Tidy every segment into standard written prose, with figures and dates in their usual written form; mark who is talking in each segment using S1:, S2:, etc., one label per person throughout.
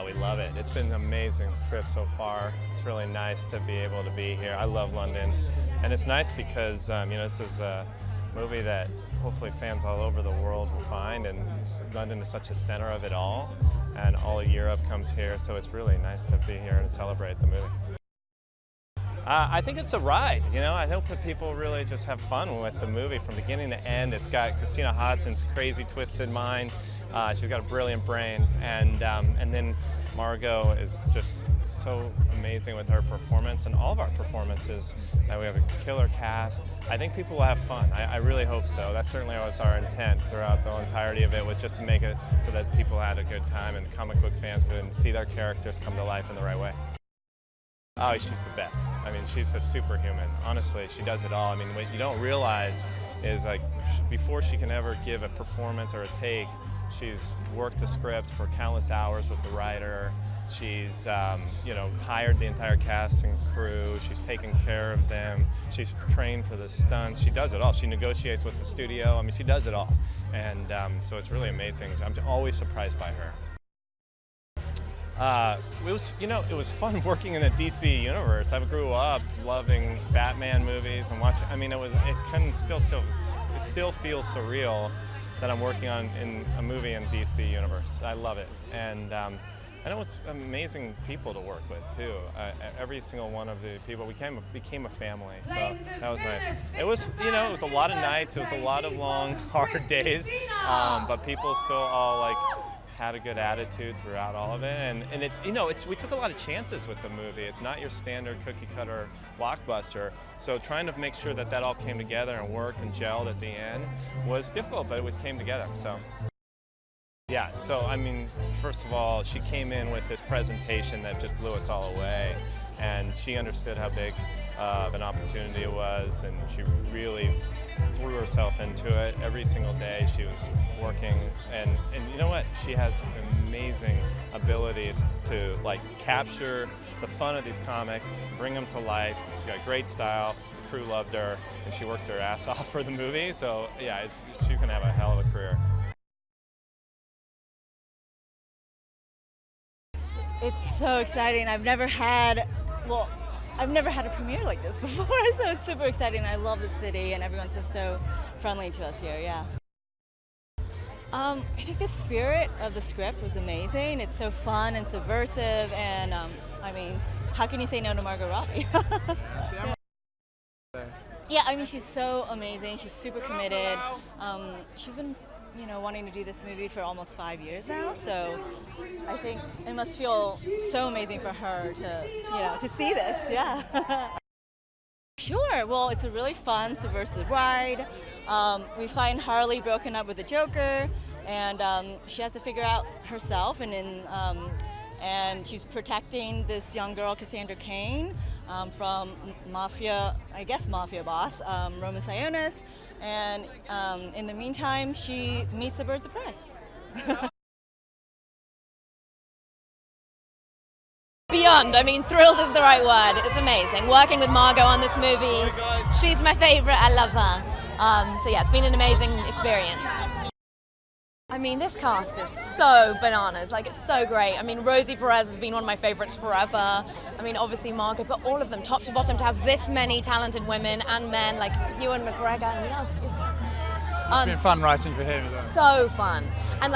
S1: We love it. It's been an amazing trip so far. It's really nice to be able to be here. I love London. And it's nice because, this is a movie that hopefully fans all over the world will find, and London is such a center of it all, and all of Europe comes here, so it's really nice to be here and celebrate the movie. I think it's a ride, I hope that people really just have fun with the movie from beginning to end. It's got Christina Hodson's crazy, twisted mind. She's got a brilliant brain, and then Margot is just so amazing with her performance, and all of our performances. We have a killer cast. I think people will have fun. I really hope so. That certainly was our intent throughout the entirety of it, was just to make it so that people had a good time and comic book fans could see their characters come to life in the right way. Oh, she's the best. She's a superhuman. Honestly, she does it all. What you don't realize is, before she can ever give a performance or a take, she's worked the script for countless hours with the writer. She's, hired the entire cast and crew. She's taken care of them. She's trained for the stunts. She does it all. She negotiates with the studio. She does it all. And so it's really amazing. I'm always surprised by her. It was fun working in the DC universe. I grew up loving Batman movies and watching. It still feels surreal that I'm working on in a movie in DC universe. I love it, and I know it's amazing people to work with too. Every single one of the people became a family, so that was nice. It was a lot of nights. It was a lot of long, hard days, but people still all had a good attitude throughout all of it, and we took a lot of chances with the movie. It's not your standard cookie cutter blockbuster, so trying to make sure that all came together and worked and gelled at the end was difficult, but it came together. Yeah, first of all, she came in with this presentation that just blew us all away, and she understood how big of an opportunity it was, and she really threw herself into it. Every single day she was working, and you know what? She has amazing abilities to capture the fun of these comics, bring them to life. She's got great style. The crew loved her, and she worked her ass off for the movie. So yeah, she's gonna have a hell of a career.
S2: It's so exciting. I've never had a premiere like this before, so it's super exciting. I love the city, and everyone's been so friendly to us here, yeah. I think the spirit of the script was amazing. It's so fun and subversive, and how can you say no to Margot Robbie? Yeah, she's so amazing. She's super committed. She's been wanting to do this movie for almost 5 years now, so I think it must feel so amazing for her to see this, yeah. Sure, well, it's a really fun, subversive ride. We find Harley broken up with the Joker, and she has to figure out herself, and she's protecting this young girl, Cassandra Cain, from mafia boss, Roman Sionis. And in the meantime, she meets the birds of prey.
S3: Beyond, thrilled is the right word. It's amazing. Working with Margot on this movie, she's my favorite. I love her. So yeah, it's been an amazing experience. This cast is so bananas, it's so great. Rosie Perez has been one of my favorites forever. Obviously Margot, but all of them, top to bottom, to have this many talented women and men, like Ewan McGregor. I love you.
S4: It's been fun writing for him as well.
S3: So fun. And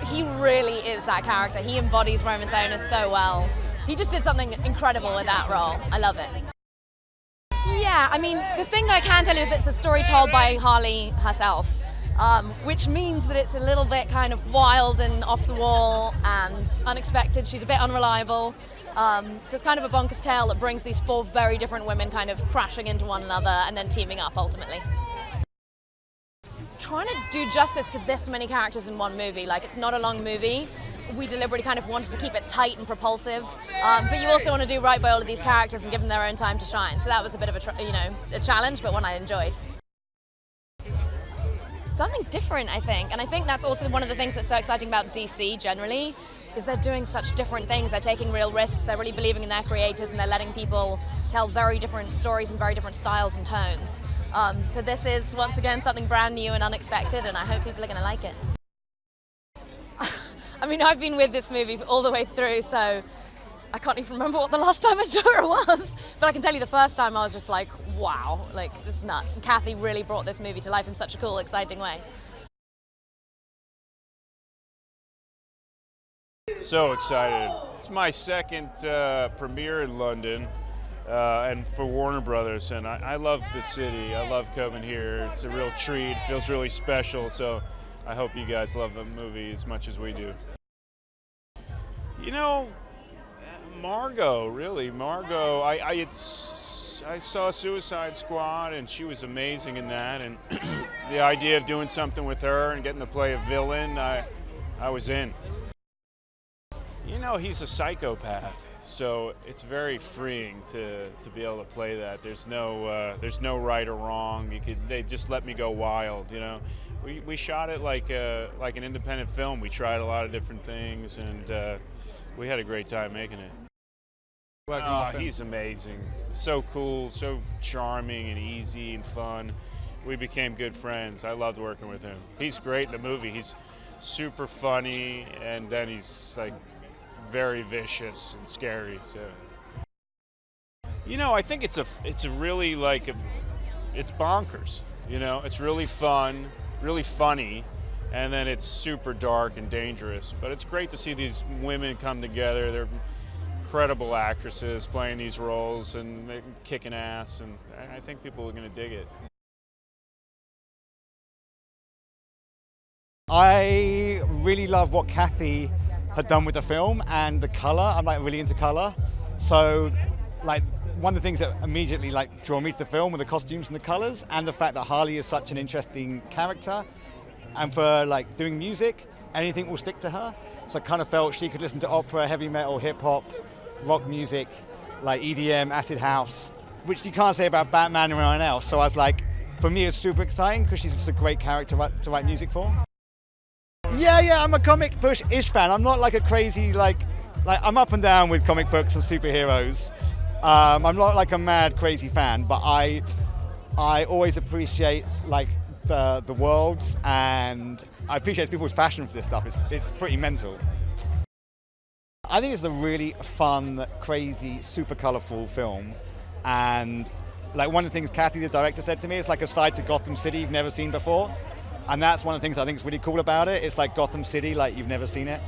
S3: he really is that character. He embodies Roman Sionis so well. He just did something incredible with that role. I love it. Yeah, the thing that I can tell you is that it's a story told by Harley herself. Which means that it's a little bit kind of wild and off the wall and unexpected. She's a bit unreliable. So it's kind of a bonkers tale that brings these 4 very different women kind of crashing into one another and then teaming up ultimately. Trying to do justice to this many characters in one movie, it's not a long movie. We deliberately kind of wanted to keep it tight and propulsive, but you also want to do right by all of these characters and give them their own time to shine. So that was a bit of a challenge, but one I enjoyed. Something different, I think. And I think that's also one of the things that's so exciting about DC generally, is they're doing such different things. They're taking real risks, they're really believing in their creators, and they're letting people tell very different stories and very different styles and tones. So this is, once again, something brand new and unexpected, and I hope people are going to like it. I mean, I've been with this movie all the way through, so I can't even remember what the last time I saw it was. But I can tell you the first time I was just like, wow, like this is nuts. And Kathy really brought this movie to life in such a cool, exciting way.
S5: So excited. It's my second premiere in London and for Warner Brothers, and I love the city. I love coming here. It's a real treat. It feels really special, so I hope you guys love the movie as much as we do. You know, Margot, really. Margot, I saw Suicide Squad, and she was amazing in that, and the idea of doing something with her and getting to play a villain, I was in. You know, he's a psychopath, so it's very freeing to be able to play that. There's no right or wrong. They just let me go wild. You know, we shot it like an independent film. We tried a lot of different things, and we had a great time making it. He's amazing. So cool, so charming and easy and fun. We became good friends. I loved working with him. He's great in the movie. He's super funny, and then he's like very vicious and scary. So, you know, I think it's a really it's bonkers. You know, it's really fun, really funny, and then it's super dark and dangerous. But it's great to see these women come together. They're incredible actresses playing these roles and they're kicking ass, and I think people are going to dig it.
S6: I really love what Kathy had done with the film and the color. I'm like really into color. So like one of the things that immediately like drew me to the film were the costumes and the colors, and the fact that Harley is such an interesting character. And for like doing music, anything will stick to her. So I kind of felt she could listen to opera, heavy metal, hip hop, rock music, like EDM, acid house, which you can't say about Batman or anyone else. So I was like, for me it's super exciting because she's just a great character to write music for. Yeah, I'm a comic book-ish fan. I'm not like a crazy, like I'm up and down with comic books and superheroes. I'm not like a mad, crazy fan, but I always appreciate like the worlds, and I appreciate people's passion for this stuff. It's pretty mental. I think it's a really fun, crazy, super colorful film, and like one of the things Kathy, the director, said to me, it's like a side to Gotham City you've never seen before. And that's one of the things I think is really cool about it. It's like Gotham City, like you've never seen it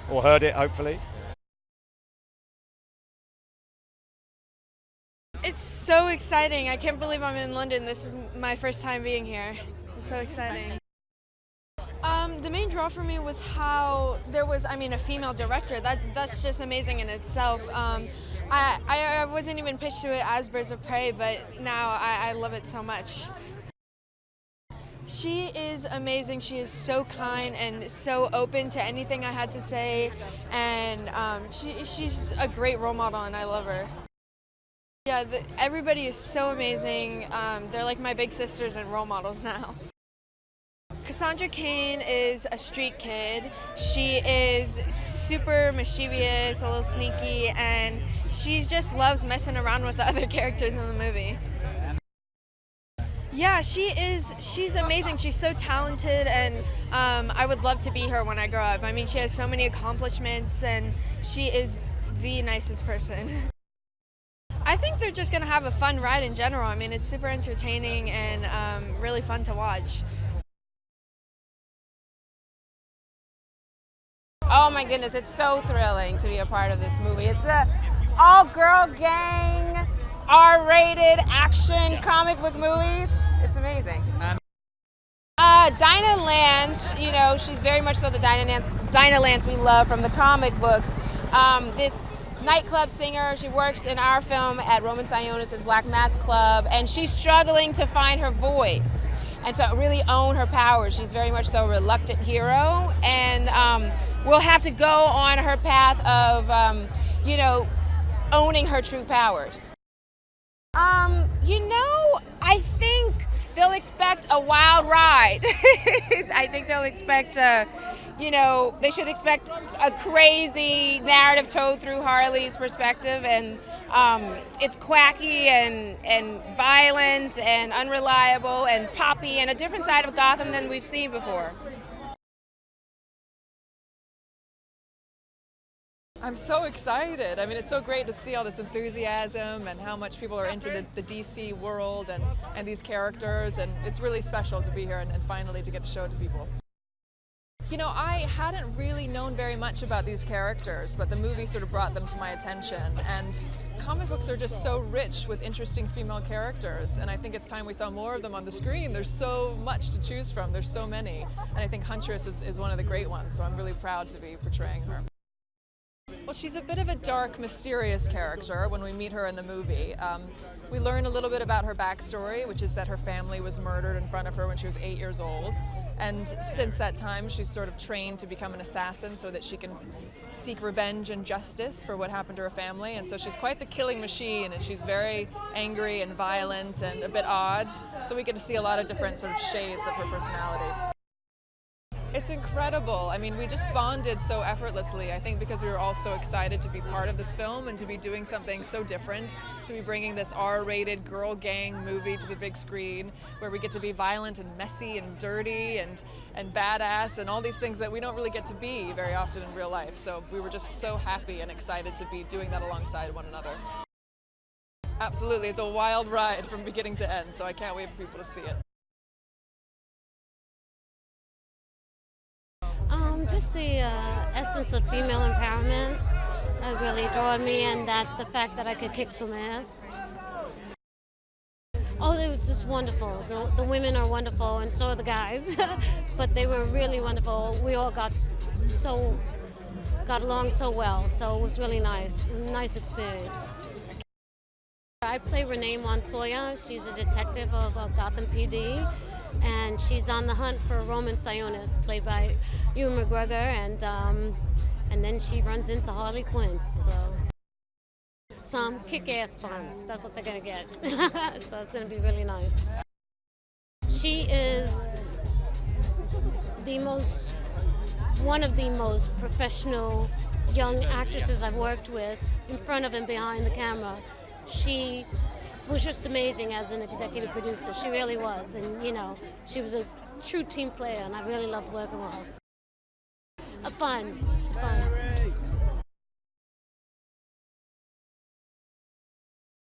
S6: or heard it, hopefully.
S7: It's so exciting. I can't believe I'm in London. This is my first time being here. It's so exciting. The main draw for me was how there was, a female director. That's just amazing in itself. I wasn't even pitched to it as Birds of Prey, but now I love it so much. She is amazing. She is so kind and so open to anything I had to say, and she's a great role model, and I love her. Yeah, everybody is so amazing. They're like my big sisters and role models now. Cassandra Cain is a street kid. She is super mischievous, a little sneaky, and she just loves messing around with the other characters in the movie. Yeah, she's amazing. She's so talented, and I would love to be her when I grow up. I mean, she has so many accomplishments, and she is the nicest person. I think they're just going to have a fun ride in general. I mean, it's super entertaining and really fun to watch.
S8: Oh my goodness, it's so thrilling to be a part of this movie. It's an all-girl gang, R-rated action comic book movie. It's amazing. Dinah Lance, you know, she's very much so the Dinah Lance we love from the comic books. This nightclub singer, she works in our film at Roman Sionis' Black Mass Club, and she's struggling to find her voice and to really own her powers. She's very much so a reluctant hero, and will have to go on her path of, you know, owning her true powers. You know, I think they'll expect a wild ride. I think they'll expect, you know, they should expect a crazy narrative told through Harley's perspective, and it's quacky and violent and unreliable and poppy and a different side of Gotham than we've seen before.
S9: I'm so excited. I mean, it's so great to see all this enthusiasm and how much people are into the DC world and these characters, and it's really special to be here and finally to get to show it to people. You know, I hadn't really known very much about these characters, but the movie sort of brought them to my attention, and comic books are just so rich with interesting female characters, and I think it's time we saw more of them on the screen. There's so much to choose from, there's so many, and I think Huntress is one of the great ones, so I'm really proud to be portraying her. Well, she's a bit of a dark, mysterious character when we meet her in the movie. We learn a little bit about her backstory, which is that her family was murdered in front of her when she was 8 years old. And since that time, she's sort of trained to become an assassin so that she can seek revenge and justice for what happened to her family. And so she's quite the killing machine, and she's very angry and violent and a bit odd. So we get to see a lot of different sort of shades of her personality. It's incredible. I mean, we just bonded so effortlessly, I think because we were all so excited to be part of this film and to be doing something so different, to be bringing this R-rated girl gang movie to the big screen, where we get to be violent and messy and dirty and badass and all these things that we don't really get to be very often in real life. So we were just so happy and excited to be doing that alongside one another. Absolutely, it's a wild ride from beginning to end, so I can't wait for people to see it.
S10: Just the essence of female empowerment really drawn me, and the fact that I could kick some ass. Oh, it was just wonderful. The women are wonderful, and so are the guys. But they were really wonderful. We all got along so well, so it was really nice. Nice experience. I play Renee Montoya. She's a detective of Gotham PD. And she's on the hunt for Roman Sionis, played by Ewan McGregor, and then she runs into Harley Quinn. So some kick-ass fun. That's what they're gonna get. So it's gonna be really nice. She is one of the most professional young actresses I've worked with, in front of and behind the camera. She was just amazing as an executive producer. She really was, and you know, she was a true team player, and I really loved working with her. Fun, just fun.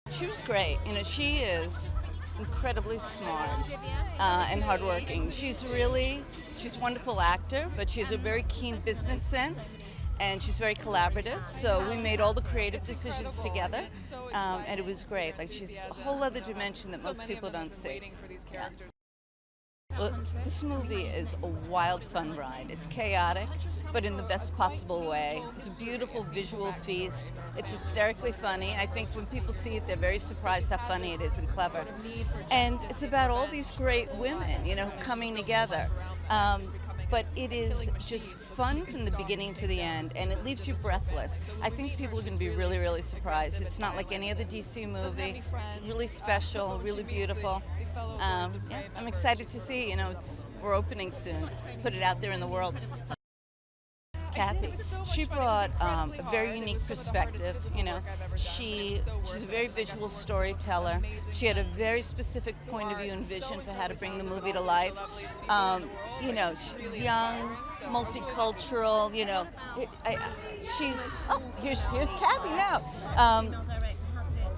S11: She was great. You know, she is incredibly smart and hardworking. She's a wonderful actor, but she has a very keen business sense. And she's very collaborative, so we made all the creative decisions together, and it was great. Like, she's a whole other dimension that most people don't see. Yeah. Well, this movie is a wild, fun ride. It's chaotic, but in the best possible way. It's a beautiful visual feast. It's hysterically funny. I think when people see it, they're very surprised how funny it is and clever. And it's about all these great women, you know, coming together. But it is just fun from the beginning to the end, and it leaves you breathless. I think people are going to be really, really surprised. It's not like any other DC movie. It's really special, really beautiful. Yeah, I'm excited to see. You know, we're opening soon. Put it out there in the world. Kathy, she brought a very unique perspective. You know, she's a very visual storyteller. She had a very specific point of view and vision for how to bring the movie to life. You know, young, multicultural. You know, here's Kathy now.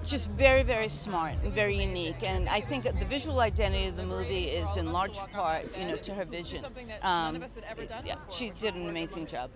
S11: Just very, very smart and very unique, and I think the visual identity of the movie is in large part, you know, to her vision. Yeah, she did an amazing job.